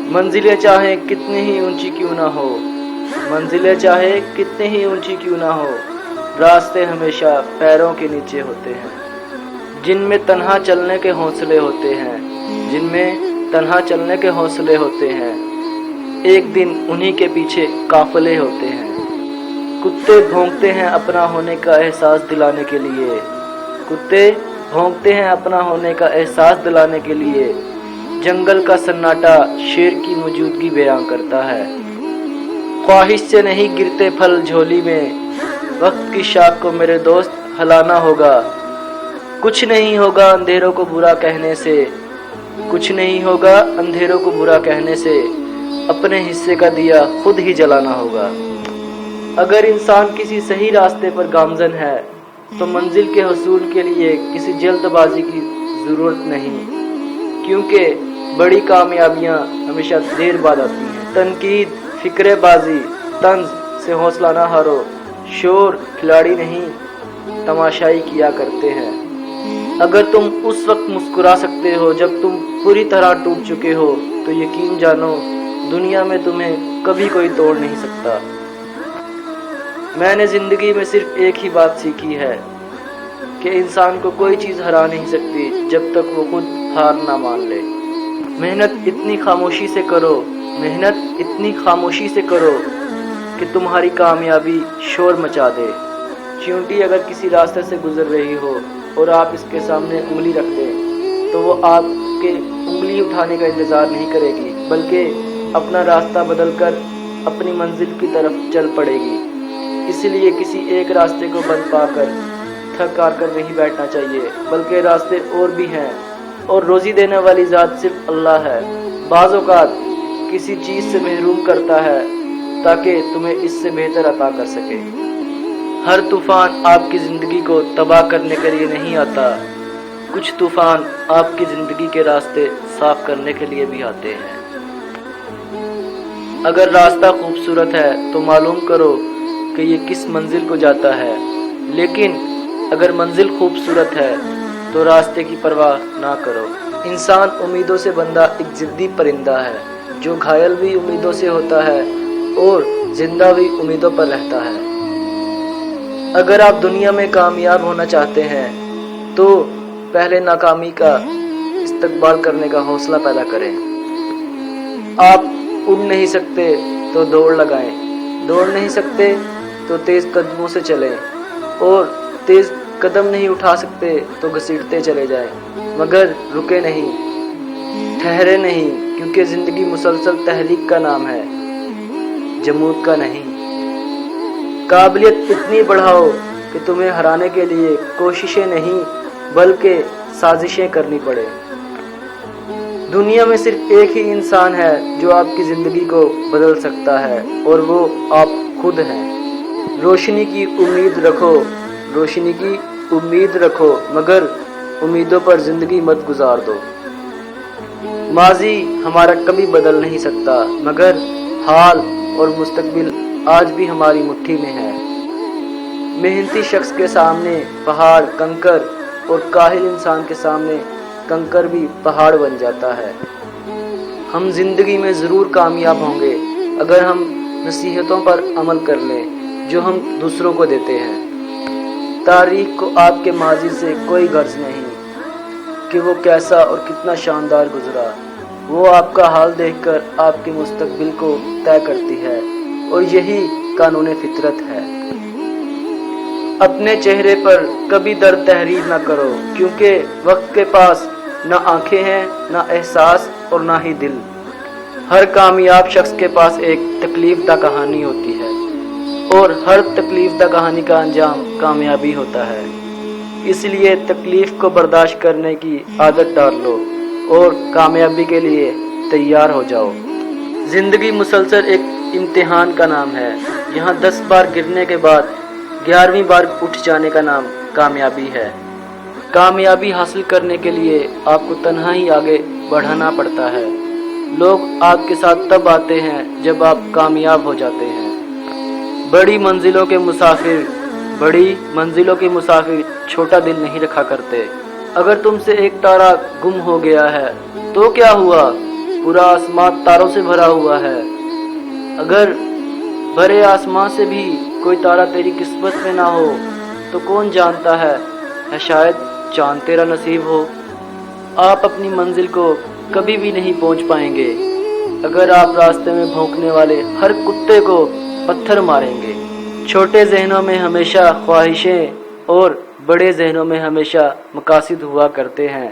منزلیں چاہے کتنی ہی اونچی کیوں نہ ہو، منزلیں چاہے کتنی ہی اونچی کیوں نہ ہو، راستے ہمیشہ پیروں کے نیچے ہوتے ہیں۔ جن میں تنہا چلنے کے حوصلے ہوتے ہیں، جن میں تنہا چلنے کے حوصلے ہوتے ہیں، ایک دن انہی کے پیچھے قافلے ہوتے ہیں۔ کتے بھونکتے ہیں اپنا ہونے کا احساس دلانے کے لیے، کتے بھونکتے ہیں اپنا ہونے کا احساس دلانے کے لیے۔ جنگل کا سناٹا شیر کی موجودگی بیان کرتا ہے۔ خواہش سے نہیں گرتے پھل جھولی میں، وقت کی شاخ کو میرے دوست ہلانا ہوگا۔ کچھ نہیں ہوگا اندھیروں کو برا کہنے سے، کچھ نہیں ہوگا اندھیروں کو برا کہنے سے، اپنے حصے کا دیا خود ہی جلانا ہوگا۔ اگر انسان کسی صحیح راستے پر گامزن ہے تو منزل کے حصول کے لیے کسی جلد بازی کی ضرورت نہیں، کیونکہ بڑی کامیابیاں ہمیشہ دیر بعد آتی ہیں۔ تنقید، فکرے بازی، طنز سے حوصلہ نہ ہارو، شور کھلاڑی نہیں تماشائی کیا کرتے ہیں۔ اگر تم اس وقت مسکرا سکتے ہو جب تم پوری طرح ٹوٹ چکے ہو تو یقین جانو دنیا میں تمہیں کبھی کوئی توڑ نہیں سکتا۔ میں نے زندگی میں صرف ایک ہی بات سیکھی ہے کہ انسان کو کوئی چیز ہرا نہیں سکتی جب تک وہ خود ہار نہ مان لے۔ محنت اتنی خاموشی سے کرو، محنت اتنی خاموشی سے کرو کہ تمہاری کامیابی شور مچا دے۔ چیونٹی اگر کسی راستے سے گزر رہی ہو اور آپ اس کے سامنے انگلی رکھ دیں تو وہ آپ کے انگلی اٹھانے کا انتظار نہیں کرے گی، بلکہ اپنا راستہ بدل کر اپنی منزل کی طرف چل پڑے گی۔ اس لیے کسی ایک راستے کو بند پا کر تھک ہار کر نہیں بیٹھنا چاہیے، بلکہ راستے اور بھی ہیں اور روزی دینے والی ذات صرف اللہ ہے۔ بعض اوقات کسی چیز سے محروم کرتا ہے تاکہ تمہیں اس سے بہتر عطا کر سکے۔ ہر طوفان آپ کی زندگی کو تباہ کرنے کے لیے نہیں آتا، کچھ طوفان آپ کی زندگی کے راستے صاف کرنے کے لیے بھی آتے ہیں۔ اگر راستہ خوبصورت ہے تو معلوم کرو کہ یہ کس منزل کو جاتا ہے، لیکن اگر منزل خوبصورت ہے تو راستے کی پرواہ نہ کرو۔ انسان امیدوں سے بندھا ایک ضدی پرندہ ہے جو گھائل بھی امیدوں سے ہوتا ہے اور زندہ بھی امیدوں پر رہتا ہے۔ اگر آپ دنیا میں کامیاب ہونا چاہتے ہیں تو پہلے ناکامی کا استقبال کرنے کا حوصلہ پیدا کریں۔ آپ اڑ نہیں سکتے تو دوڑ لگائیں، دوڑ نہیں سکتے تو تیز قدموں سے چلیں، اور تیز قدم نہیں اٹھا سکتے تو گھسیٹتے چلے جائیں، مگر رکے نہیں، ٹھہرے نہیں، کیونکہ زندگی مسلسل تحریک کا نام ہے، جمود کا نہیں۔ قابلیت اتنی بڑھاؤ کہ تمہیں ہرانے کے لیے کوششیں نہیں بلکہ سازشیں کرنی پڑے۔ دنیا میں صرف ایک ہی انسان ہے جو آپ کی زندگی کو بدل سکتا ہے اور وہ آپ خود ہیں۔ روشنی کی امید رکھو، روشنی کی امید رکھو، مگر امیدوں پر زندگی مت گزار دو۔ ماضی ہمارا کبھی بدل نہیں سکتا، مگر حال اور مستقبل آج بھی ہماری مٹھی میں ہے۔ محنتی شخص کے سامنے پہاڑ کنکر اور کاہل انسان کے سامنے کنکر بھی پہاڑ بن جاتا ہے۔ ہم زندگی میں ضرور کامیاب ہوں گے اگر ہم نصیحتوں پر عمل کر لیں جو ہم دوسروں کو دیتے ہیں۔ تاریخ کو آپ کے ماضی سے کوئی غرض نہیں کہ وہ کیسا اور کتنا شاندار گزرا، وہ آپ کا حال دیکھ کر آپ کے مستقبل کو طے کرتی ہے، اور یہی قانون فطرت ہے۔ اپنے چہرے پر کبھی درد تحریر نہ کرو، کیونکہ وقت کے پاس نہ آنکھیں ہیں، نہ احساس اور نہ ہی دل۔ ہر کامیاب شخص کے پاس ایک تکلیف دہ کہانی ہوتی ہے، اور ہر تکلیف دہ کہانی کا انجام کامیابی ہوتا ہے۔ اس لیے تکلیف کو برداشت کرنے کی عادت ڈال لو اور کامیابی کے لیے تیار ہو جاؤ۔ زندگی مسلسل ایک امتحان کا نام ہے، یہاں 10 بار گرنے کے بعد 11ویں بار اٹھ جانے کا نام کامیابی ہے۔ کامیابی حاصل کرنے کے لیے آپ کو تنہا ہی آگے بڑھانا پڑتا ہے۔ لوگ آپ کے ساتھ تب آتے ہیں جب آپ کامیاب ہو جاتے ہیں۔ بڑی منزلوں کے مسافر چھوٹا دل نہیں رکھا کرتے، اگر تم سے ایک تارا گم ہو گیا ہے تو کیا ہوا؟ پورا آسمان تاروں سے بھرا ہوا ہے۔ اگر بھرے آسمان سے بھی کوئی تارا تیری قسمت میں نہ ہو تو کون جانتا ہے شاید چاند تیرا نصیب ہو۔ آپ اپنی منزل کو کبھی بھی نہیں پہنچ پائیں گے اگر آپ راستے میں بھونکنے والے ہر کتے کو پتھر ماریں گے۔ چھوٹے ذہنوں میں ہمیشہ خواہشیں اور بڑے ذہنوں میں ہمیشہ مقاصد ہوا کرتے ہیں۔